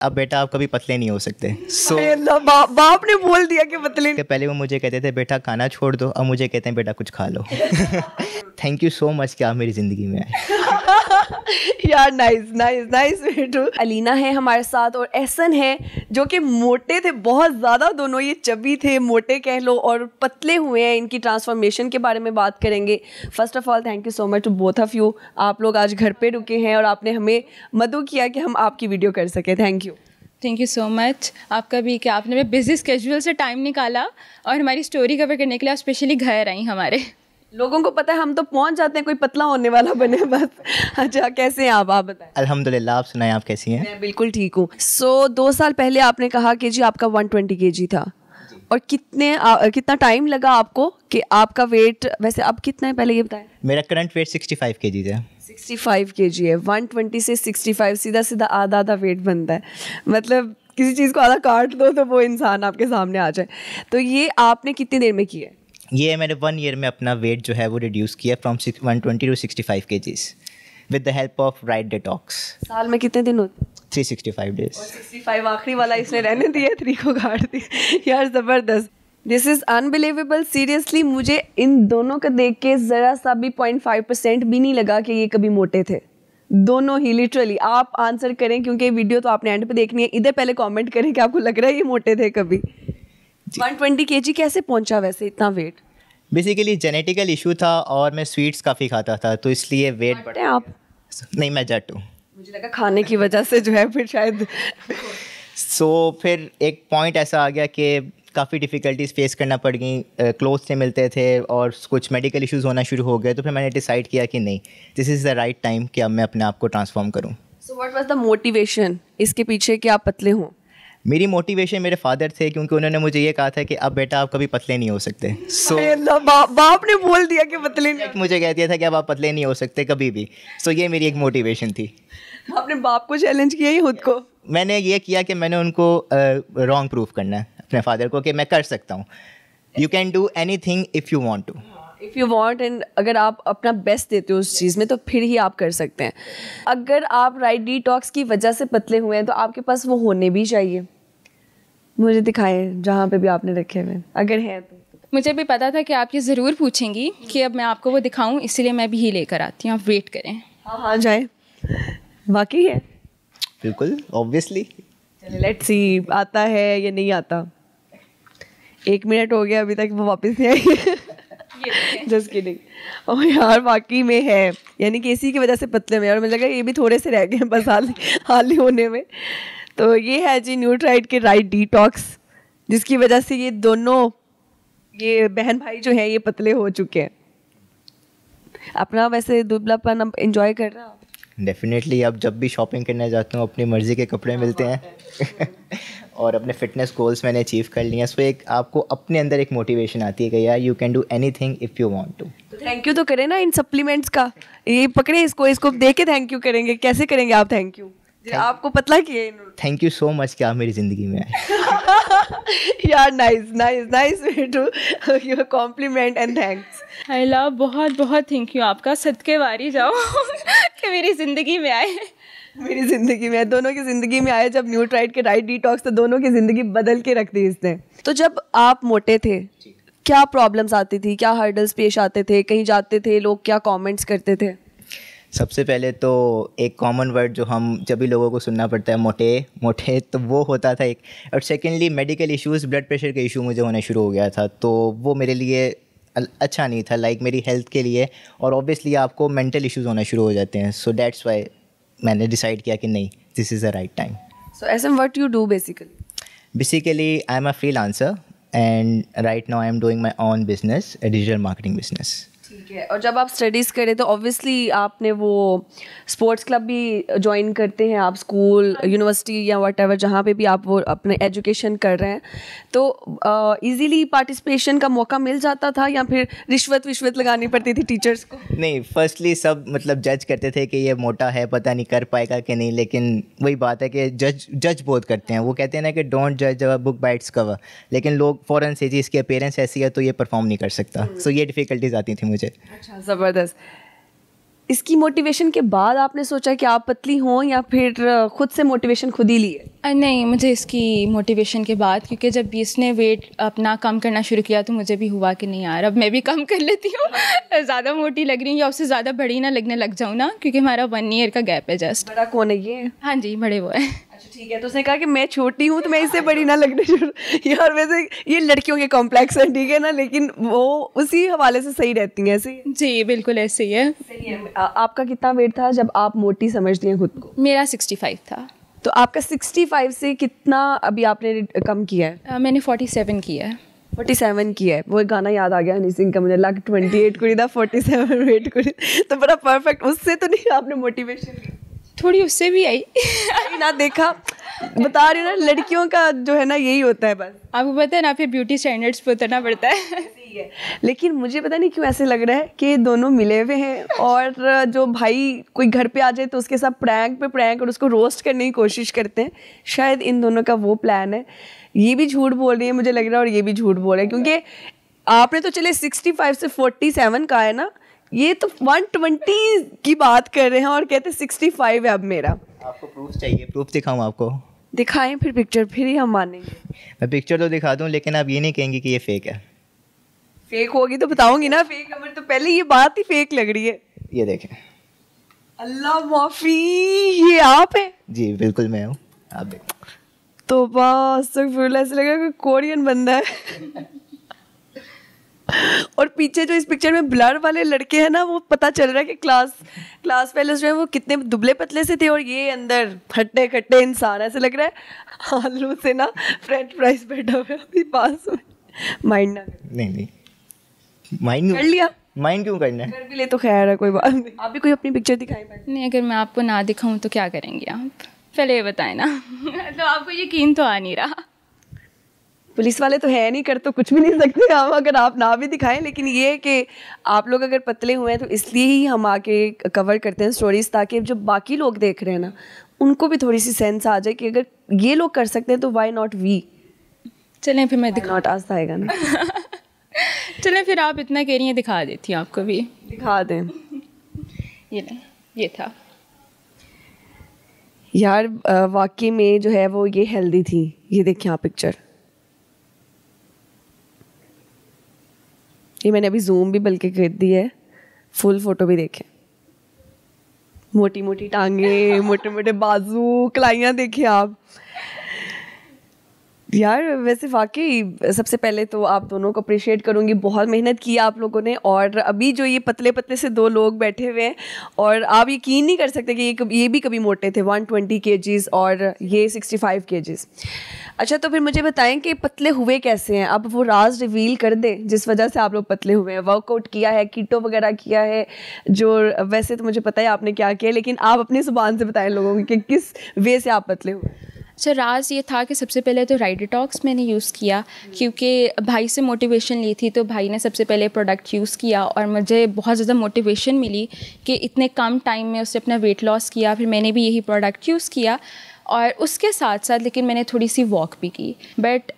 अब बेटा आप कभी पतले नहीं हो सकते। सो बाप ने बोल दिया कि पतले। पहले वो मुझे कहते थे बेटा खाना छोड़ दो, अब मुझे कहते हैं बेटा कुछ खा लो। थैंक यू सो मच कि आप मेरी ज़िंदगी में आए। यार नाइस नाइस नाइस बेटू। अलीना है हमारे साथ और एहसन है जो कि मोटे थे बहुत ज़्यादा, दोनों ये चबी थे, मोटे कह लो, और पतले हुए हैं। इनकी ट्रांसफॉर्मेशन के बारे में बात करेंगे। First of all thank you so much to both of you. आप लोग आज घर पे रुके हैं और आपने हमें मदद किया कि हम आपकी वीडियो कर सके। थैंक यू सो मच आपका भी कि आपने बिजी स्केड्यूल से टाइम निकाला और हमारी स्टोरी कवर करने के लिए आप स्पेशली घर आई। हमारे लोगों को पता है हम तो पहुंच जाते हैं, कोई पतला होने वाला बने बस। अच्छा कैसे हैं आप बताएं। अल्हम्दुलिल्लाह, आप सुनाएं आप कैसी हैं? मैं बिल्कुल ठीक हूँ। 2 साल पहले आपने कहा कि जी आपका 120 kg था, और कितना टाइम लगा आपको कि आपका वेट, वैसे अब कितना है पहले ये बताएं। मेरा करंट वेट 65 kg है। 65 kg है। 120 से 65 सीधा सीधा आधा वेट बनता है। मतलब किसी चीज़ को आधा काट दो तो वो इंसान आपके सामने आ जाए। तो ये आपने कितनी देर में किया है? ये मैंने 1 ईयर में अपना वेट जो है वो रिड्यूस किया from 120 to 65 kgs with the help of right detox. साल में कितने दिन होते? 365 डेज। 65 आखिरी वाला इसने रहने दिया, 3 को काट दिया। यार ज़बरदस्त, दिस इज़ अनबिलीवेबल। सीरियसली मुझे इन दोनों को देख के ज़रा सा भी 0.5% भी नहीं लगा कि ये कभी मोटे थे। दोनों ही लिटरली। आप आंसर करें क्योंकि वीडियो तो आपने एंड पे देखनी है। इधर पहले कमेंट करें कि आपको लग रहा है ये मोटे थे कभी। 120 kg कैसे पहुंचा वैसे इतना वेट? बेसिकली जेनेटिकल इशू था और मैं स्वीट्स काफ़ी खाता था तो इसलिए वेट बढ़ा। आप? नहीं, मैं जट हूँ। मुझे लगा खाने की वजह से जो है फिर शायद। फिर एक पॉइंट ऐसा आ गया कि काफ़ी डिफ़िकल्टीज फेस करना पड़ गई। क्लोथ्स नहीं मिलते थे और कुछ मेडिकल इश्यूज होना शुरू हो गए, तो फिर मैंने डिसाइड किया कि नहीं, this is the right time कि अब मैं अपने आप को ट्रांसफॉर्म करूँ। So what was the motivation इसके पीछे कि आप पतले हों? मेरी मोटिवेशन मेरे फादर थे, क्योंकि उन्होंने मुझे ये कहा था कि अब बेटा आप कभी पतले नहीं हो सकते। बाप ने बोल दिया कि पतले नहीं। मुझे कह दिया था कि अब आप पतले नहीं हो सकते कभी भी। ये मेरी एक मोटिवेशन थी। आपने बाप को चैलेंज किया ही खुद को? मैंने ये किया कि मैंने उनको रॉन्ग प्रूफ करना है अपने फादर को कि मैं कर सकता हूँ। You can do anything if you want to. If you want, and अगर आप अपना बेस्ट देते हो उस चीज़ में तो फिर ही आप कर सकते हैं। अगर आप राइट डिटॉक्स की वजह से पतले हुए हैं तो आपके पास वो होने भी चाहिए। मुझे दिखाएं जहाँ पे भी आपने रखे हुए, अगर हैं तो। मुझे भी पता था कि आप ये ज़रूर पूछेंगी कि अब मैं आपको वो दिखाऊं, इसलिए मैं भी ही लेकर आती हूँ। आप वेट करें। हाँ जाए, वाकई है बिल्कुल, ऑब्वियसली। चलिए लेट्स सी आता है या नहीं आता। 1 मिनट हो गया अभी तक वो वापस नहीं आई। Just kidding. ओह यार वाकई में है, यानी कि इसी की वजह से पतले में। और मुझे लगा ये भी थोड़े से रह गए बस हाल ही होने में। तो ये है जी न्यूट्राइट के राइट डिटॉक्स, जिसकी वजह से ये दोनों ये बहन भाई जो हैं ये पतले हो चुके हैं। अपना वैसे दुबलापन एंजॉय कर रहा हूँ। डेफिनेटली। अब जब भी शॉपिंग करने जाता हूँ अपनी मर्ज़ी के कपड़े मिलते हैं। और अपने फिटनेस गोल्स मैंने अचीव कर लिए हैं। एक आपको अपने अंदर एक मोटिवेशन आती है कि यार you can do anything if you want to. Thank you तो करें ना इन सप्लीमेंट्स का। ये पकड़े इसको देख के थैंक यू करेंगे। कैसे करेंगे आप थैंक यू? आपको पतला किए। थैंक यू सो मच कि आप मेरी ज़िंदगी में आए। यार nice nice nice to your compliment and thanks. I love, बहुत बहुत थैंक यू आपका। सदके वारी जाओ कि मेरी ज़िंदगी में आए। मेरी ज़िंदगी में, दोनों की ज़िंदगी में आए जब न्यूट्राइट के राइट डिटॉक्स, तो दोनों की ज़िंदगी बदल के रख दी इसने। तो जब आप मोटे थे क्या प्रॉब्लम्स आती थी, क्या हर्डल्स पेश आते थे, कहीं जाते थे लोग क्या कमेंट्स करते थे? सबसे पहले तो एक कॉमन वर्ड जो हम जब भी लोगों को सुनना पड़ता है, मोटे मोटे, तो वो होता था एक। और secondly medical issues, blood pressure के इशू मुझे होना शुरू हो गया था, तो वो मेरे लिए अच्छा नहीं था, लाइक मेरी हेल्थ के लिए। और ऑब्वियसली आपको मेंटल इश्यूज़ होना शुरू हो जाते हैं। सो दैट्स वाई मैंने डिसाइड किया कि नहीं, this is the right time. So एसएम what you do basically I am a freelancer and right now I am doing my own business, a digital marketing business. ठीक है। और जब आप स्टडीज़ करें तो ऑब्वियसली आपने वो स्पोर्ट्स क्लब भी ज्वाइन करते हैं आप, स्कूल यूनिवर्सिटी या व्हाटएवर जहाँ पे भी आप वो अपने एजुकेशन कर रहे हैं, तो इजीली पार्टिसिपेशन का मौका मिल जाता था या फिर रिश्वत लगानी पड़ती थी टीचर्स को? नहीं, फर्स्टली सब मतलब जज करते थे कि ये मोटा है, पता नहीं कर पाएगा कि नहीं, लेकिन वही बात है कि जज बहुत करते हैं। वो कहते हैं ना कि डोंट जज a book by its cover, लेकिन लोग फ़ौरन से जी इसकी अपीयरेंस ऐसी है तो ये परफॉर्म नहीं कर सकता। सो ये डिफ़िकल्टीज आती थी मुझे। अच्छा, ज़बरदस्त। इसकी मोटिवेशन के बाद आपने सोचा कि आप पतली हों, या फिर खुद से मोटिवेशन खुद ही ली है? नहीं, मुझे इसकी मोटिवेशन के बाद, क्योंकि जब इसने वेट अपना कम करना शुरू किया तो मुझे भी हुआ कि नहीं यार, अब मैं भी कम कर लेती हूँ। ज़्यादा मोटी लग रही हूँ या उससे ज़्यादा बड़ी ना लगने लग जाऊँ ना, क्योंकि हमारा 1 ईयर का गैप है जस्ट। बड़ा कौन है ये? हाँ जी, बड़े वो है। अच्छा ठीक है, तो उसने कहा कि मैं छोटी हूँ तो मैं इससे बड़ी ना लगने शुरू। यार वैसे ये लड़कियों के कॉम्प्लेक्स है, ठीक है ना, लेकिन वो उसी हवाले से सही रहती हैं। ऐसे ही? जी बिल्कुल ऐसे ही है। सही है। आपका कितना वेट था जब आप मोटी समझती हैं खुद को? मेरा 65 था। तो आपका 65 से कितना अभी आपने कम किया है? मैंने 47 किया है। 47 किया है। वो एक गाना याद आ गया हनी सिंह का, मुझे लग 28 कुड़ी दा 47 वेट कुड़ी, तो बड़ा परफेक्ट। उससे तो नहीं आपने मोटिवेशन ली? थोड़ी उससे भी आई। ना देखा, बता रही हूँ ना, लड़कियों का जो है ना यही होता है बस। आपको पता है ना, फिर ब्यूटी स्टैंडर्ड्स पे उतरना पड़ता है। लेकिन मुझे पता नहीं क्यों ऐसे लग रहा है कि दोनों मिले हुए हैं, और जो भाई कोई घर पे आ जाए तो उसके साथ प्रैंक पे प्रैंक और उसको रोस्ट करने की कोशिश करते हैं। शायद इन दोनों का वो प्लान है। ये भी झूठ बोल रही है मुझे लग रहा है, और ये भी झूठ बोल रहे हैं, क्योंकि आपने तो चले 65 से 47 का है ना, ये तो 120 की बात कर रहे हैं और कहते 65 है अब मेरा। आपको प्रूफ चाहिए? प्रूफ दिखाऊं आपको? दिखाएं फिर पिक्चर, फिर ही हम मानेंगे। मैं पिक्चर तो दिखा दूं, लेकिन आप ये नहीं कहेंगे कि ये फेक है। फेक होगी तो बताऊंगी ना, फेक है तो पहले ये बात ही फेक लग रही है। ये देखें। अल्लाह माफी, ये आप है? जी बिल्कुल मैं हूँ, आप देखें। तो बस फिर ऐसा लगा कि कोरियन बंदा है। और पीछे जो इस पिक्चर में ब्लर वाले लड़के हैं ना, वो पता चल रहा है कि क्लास फेलोज जो है वो कितने दुबले पतले से थे, और ये अंदर खट्टे खट्टे इंसान। ऐसे लग रहा है आलू से ना फ्रेंच फ्राइज बैठा हुआ है अभी पास में। माइंड ना नहीं माइंड कर लिया। माइंड क्यों करना है? कर भी ले तो खैर है, कोई बात नहीं। आप भी कोई अपनी पिक्चर दिखाएं? नहीं, अगर मैं आपको ना दिखाऊं तो क्या करेंगे आप? पहले ये बताएं ना। तो आपको यकीन तो आ नहीं रहा। पुलिस वाले तो है नहीं, कर तो कुछ भी नहीं सकते हम अगर आप ना भी दिखाएं। लेकिन ये है कि आप लोग अगर पतले हुए हैं तो इसलिए ही हम आके कवर करते हैं स्टोरीज, ताकि जो बाकी लोग देख रहे हैं ना उनको भी थोड़ी सी सेंस आ जाए कि अगर ये लोग कर सकते हैं तो वाई नॉट वी। चलें फिर मैं नॉट आज आएगा ना। चलें फिर, आप इतना कह रही हैं, दिखा देती हूँ आपको भी। दिखा दें। ये था यार, वाकई में जो है वो ये हेल्दी थी। ये देखें आप पिक्चर, ये मैंने अभी जूम भी बल्कि कर दी है, फुल फोटो भी देखें। मोटी मोटी टांगे, मोटे मोटे बाजू, कलाइयाँ देखें आप। यार वैसे वाकई सबसे पहले तो आप दोनों को अप्रिशिएट करूँगी, बहुत मेहनत की आप लोगों ने। और अभी जो ये पतले पतले से 2 लोग बैठे हुए हैं, और आप यकीन नहीं कर सकते कि ये भी कभी मोटे थे, 120 kgs और ये 65 kgs। अच्छा, तो फिर मुझे बताएं कि पतले हुए कैसे हैं? अब वो राज रिवील कर दें जिस वजह से आप लोग पतले हुए हैं। वर्कआउट किया है, कीटो वगैरह किया है, जो वैसे तो मुझे पता है आपने क्या किया, लेकिन आप अपनी ज़ुबान से बताएं लोगों को कि किस वे से आप पतले हुए। अच्छा, राज ये था कि सबसे पहले तो राइट डिटॉक्स मैंने यूज़ किया, क्योंकि भाई से मोटिवेशन ली थी, तो भाई ने सबसे पहले प्रोडक्ट यूज़ किया और मुझे बहुत ज़्यादा मोटिवेशन मिली कि इतने कम टाइम में उसने अपना वेट लॉस किया। फिर मैंने भी यही प्रोडक्ट यूज़ किया, और उसके साथ साथ लेकिन मैंने थोड़ी सी वॉक भी की। बट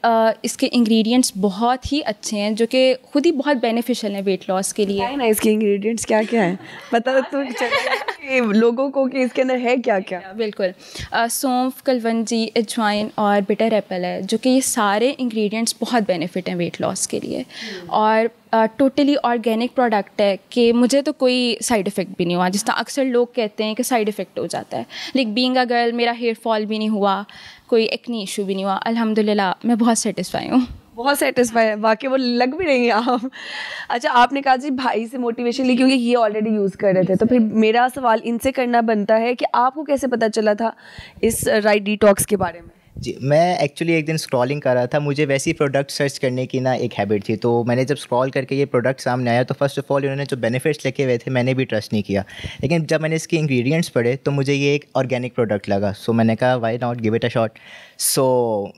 इसके इंग्रेडिएंट्स बहुत ही अच्छे हैं, जो कि खुद ही बहुत बेनिफिशियल हैं वेट लॉस के लिए। है ना, इसके इंग्रेडिएंट्स क्या क्या है पता तो चले लोगों को कि इसके अंदर है क्या क्या। बिल्कुल, सौंफ, कलवंजी, अजवाइन और बिटर एप्पल है, जो कि ये सारे इंग्रेडिएंट्स बहुत बेनिफिट हैं वेट लॉस के लिए। और टोटली ऑर्गेनिक प्रोडक्ट है कि मुझे तो कोई साइड इफ़ेक्ट भी नहीं हुआ, जिस तरह अक्सर लोग कहते हैं कि साइड इफ़ेक्ट हो जाता है। लाइक बीइंग अ गर्ल, मेरा हेयर फॉल भी नहीं हुआ, कोई एक्नी इशू भी नहीं हुआ। अल्हम्दुलिल्लाह मैं बहुत सेटिस्फाई हूँ। बहुत सेटिस्फाई है वाकई, वो लग भी रही हैं आप। अच्छा, आपने कहा जी भाई से मोटिवेशन ली क्योंकि ये ऑलरेडी यूज़ कर रहे थे, तो फिर मेरा सवाल इनसे करना बनता है कि आपको कैसे पता चला था इस राइट डिटॉक्स के बारे में? जी, मैं एक्चुअली एक दिन स्क्रॉलिंग कर रहा था, मुझे वैसे ही प्रोडक्ट सर्च करने की ना एक हैबिट थी। तो मैंने जब स्क्रॉल करके ये प्रोडक्ट सामने आया तो फर्स्ट ऑफ ऑल इन्होंने जो बेनिफिट्स लिखे हुए थे मैंने भी ट्रस्ट नहीं किया, लेकिन जब मैंने इसके इंग्रेडिएंट्स पढ़े तो मुझे ये एक ऑर्गेनिक प्रोडक्ट लगा। सो मैंने कहा why not give it a shot. So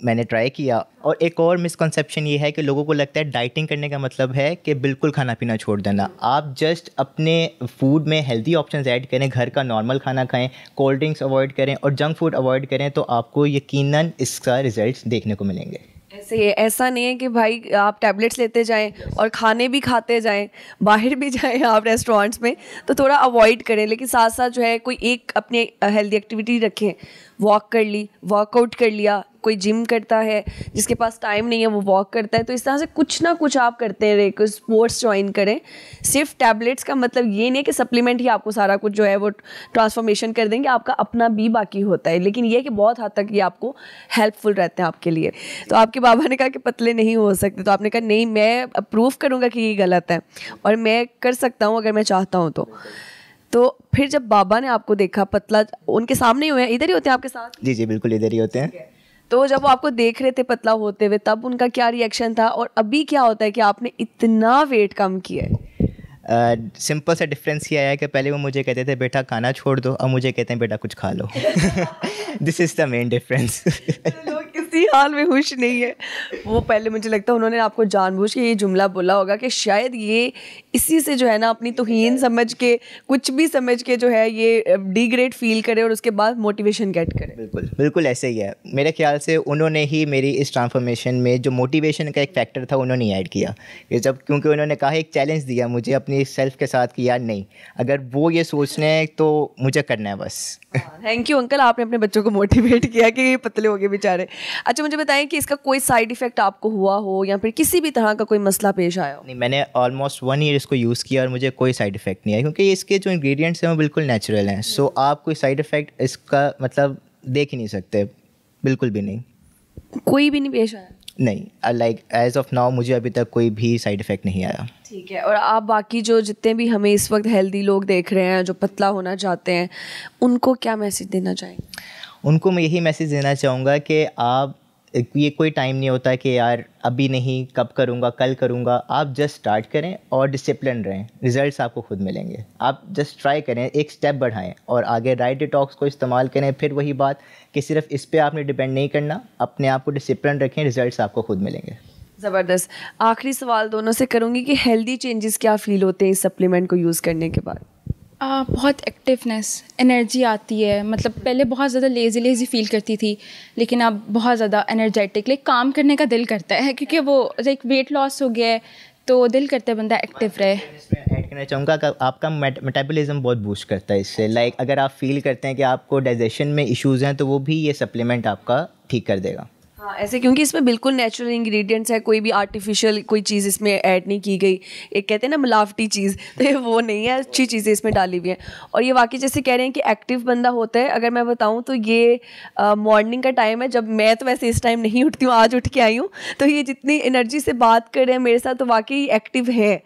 मैंने ट्राई किया। और एक और मिसकंसेप्शन ये है कि लोगों को लगता है डाइटिंग करने का मतलब है कि बिल्कुल खाना पीना छोड़ देना। आप जस्ट अपने फूड में हेल्दी ऑप्शंस ऐड करें, घर का नॉर्मल खाना खाएं, कोल्ड ड्रिंक्स अवॉइड करें और जंक फूड अवॉइड करें, तो आपको यकीनन इसका रिजल्ट्स देखने को मिलेंगे। ऐसे ही है, ऐसा नहीं है कि भाई आप टैबलेट्स लेते जाएं और खाने भी खाते जाएं, बाहर भी जाएं आप रेस्टोरेंट्स में, तो थोड़ा अवॉइड करें, लेकिन साथ साथ जो है कोई एक अपने हेल्दी एक्टिविटी रखें। वॉक कर ली, वर्कआउट कर लिया, कोई जिम करता है, जिसके पास टाइम नहीं है वो वॉक करता है, तो इस तरह से कुछ ना कुछ आप करते रहे, कोई स्पोर्ट्स ज्वाइन करें। सिर्फ टैबलेट्स का मतलब ये नहीं है कि सप्लीमेंट ही आपको सारा कुछ जो है वो ट्रांसफॉर्मेशन कर देंगे, आपका अपना भी बाकी होता है, लेकिन ये कि बहुत हद तक ये आपको हेल्पफुल रहते हैं आपके लिए। तो आपके बाबा ने कहा कि पतले नहीं हो सकते, तो आपने कहा नहीं, मैं अप्रूव करूँगा कि ये गलत है और मैं कर सकता हूँ अगर मैं चाहता हूँ तो फिर जब बाबा ने आपको देखा पतला, उनके सामने ही हुए हैं, इधर ही होते हैं आपके साथ? जी जी बिल्कुल इधर ही होते हैं। तो जब वो आपको देख रहे थे पतला होते हुए, तब उनका क्या रिएक्शन था, और अभी क्या होता है कि आपने इतना वेट कम किया है? सिंपल सा डिफरेंस ये आया कि पहले वो मुझे कहते थे बेटा खाना छोड़ दो, अब मुझे कहते हैं बेटा कुछ खा लो। This is the main difference. लोग किसी हाल में खुश नहीं है। वो पहले मुझे लगता है उन्होंने आपको जानबूझ के ये जुमला बोला होगा कि शायद ये इसी से जो है ना अपनी तौहीन समझ के, कुछ भी समझ के जो है ये डिग्रेड फील करे और उसके बाद मोटिवेशन गेट करे। बिल्कुल बिल्कुल ऐसे ही है। मेरे ख्याल से उन्होंने ही मेरी इस ट्रांसफॉर्मेशन में जो मोटिवेशन का एक फैक्टर था उन्होंने ही ऐड किया। ये जब क्योंकि उन्होंने कहा, एक चैलेंज दिया मुझे अपनी सेल्फ के साथ कि यार नहीं, अगर वो ये सोचने हैं तो मुझे करना है बस। थैंक यू अंकल, आपने अपने बच्चों को मोटिवेट किया कि ये पतले हो गए बेचारे। अच्छा मुझे बताएं कि इसका कोई साइड इफेक्ट आपको हुआ हो या फिर किसी भी तरह का कोई मसला पेश आया हो? नहीं, मैंने ऑलमोस्ट 1 ईयर इसको यूज़ किया और मुझे कोई साइड इफ़ेक्ट नहीं आया, क्योंकि इसके जो इंग्रेडिएंट्स हैं वो बिल्कुल नेचुरल हैं। सो आप कोई साइड इफ़ेक्ट इसका मतलब देख ही नहीं सकते, बिल्कुल भी नहीं। कोई भी नहीं पेश आया? नहीं, लाइक एज ऑफ नाउ मुझे अभी तक कोई भी साइड इफ़ेक्ट नहीं आया। ठीक है। और आप बाकी जो जितने भी हमें इस वक्त हेल्दी लोग देख रहे हैं जो पतला होना चाहते हैं, उनको क्या मैसेज देना चाहेंगे? उनको मैं यही मैसेज देना चाहूँगा कि आप, ये कोई टाइम नहीं होता कि यार अभी नहीं, कब करूँगा, कल करूँगा। आप जस्ट स्टार्ट करें और डिसिप्लिन रहें, रिजल्ट्स आपको खुद मिलेंगे। आप जस्ट ट्राई करें, एक स्टेप बढ़ाएं और आगे राइट डिटॉक्स को इस्तेमाल करें। फिर वही बात कि सिर्फ इस पे आपने डिपेंड नहीं करना, अपने आप को डिसिप्लिन रखें, रिजल्ट्स आपको खुद मिलेंगे। ज़बरदस्त। आखिरी सवाल दोनों से करूँगी कि हेल्दी चेंजेस क्या फ़ील होते हैं इस सप्लीमेंट को यूज़ करने के बाद? बहुत एक्टिवनेस, एनर्जी आती है। मतलब पहले बहुत ज़्यादा लेज़ी फील करती थी, लेकिन अब बहुत ज़्यादा एनर्जेटिक, लाइक काम करने का दिल करता है, क्योंकि वो लाइक वेट लॉस हो गया है तो दिल करता है बंदा एक्टिव रहे। इसमें ऐड करना चाहूँगा कि आपका मेटाबॉलिज्म बहुत बूस्ट करता है इससे। लाइक अगर आप फील करते हैं कि आपको डाइजेशन में इश्यूज़ हैं तो वो भी ये सप्लीमेंट आपका ठीक कर देगा। हाँ ऐसे, क्योंकि इसमें बिल्कुल नेचुरल इंग्रेडिएंट्स है, कोई भी आर्टिफिशियल कोई चीज़ इसमें ऐड नहीं की गई। एक कहते हैं ना मिलावटी चीज़, तो ये वो नहीं है, अच्छी चीज़ें इसमें डाली हुई हैं। और ये वाकई जैसे कह रहे हैं कि एक्टिव बंदा होता है। अगर मैं बताऊँ तो ये मॉर्निंग का टाइम है, जब मैं तो वैसे इस टाइम नहीं उठती हूँ, आज उठ के आई हूँ, तो ये जितनी एनर्जी से बात कर रहे हैं मेरे साथ, तो वाकई एक्टिव है।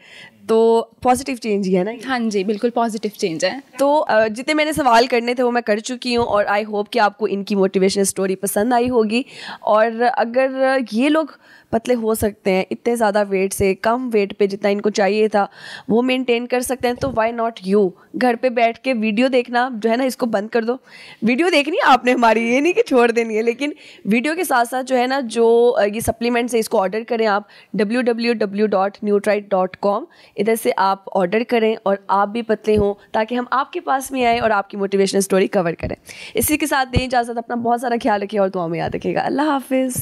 तो पॉजिटिव चेंज ही है ना? हाँ जी बिल्कुल पॉजिटिव चेंज है। तो जितने मैंने सवाल करने थे वो मैं कर चुकी हूँ, और आई होप कि आपको इनकी मोटिवेशनल स्टोरी पसंद आई होगी। और अगर ये लोग पतले हो सकते हैं, इतने ज़्यादा वेट से, कम वेट पे जितना इनको चाहिए था वो मेंटेन कर सकते हैं, तो व्हाई नॉट यू? घर पे बैठ के वीडियो देखना जो है ना, इसको बंद कर दो। वीडियो देखनी है आपने हमारी, ये नहीं कि छोड़ देनी है, लेकिन वीडियो के साथ साथ जो है ना, जो ये सप्लीमेंट्स है इसको ऑर्डर करें आप www.nutrite.com। इधर से आप ऑर्डर करें और आप भी पतले हों, ताकि हम आपके पास में आएँ और आपकी मोटिवेशनल स्टोरी कवर करें। इसी के साथ दें इजाज़त। अपना बहुत सारा ख्याल रखिए और दुआ में याद रखिएगा। अल्लाह हाफिज़।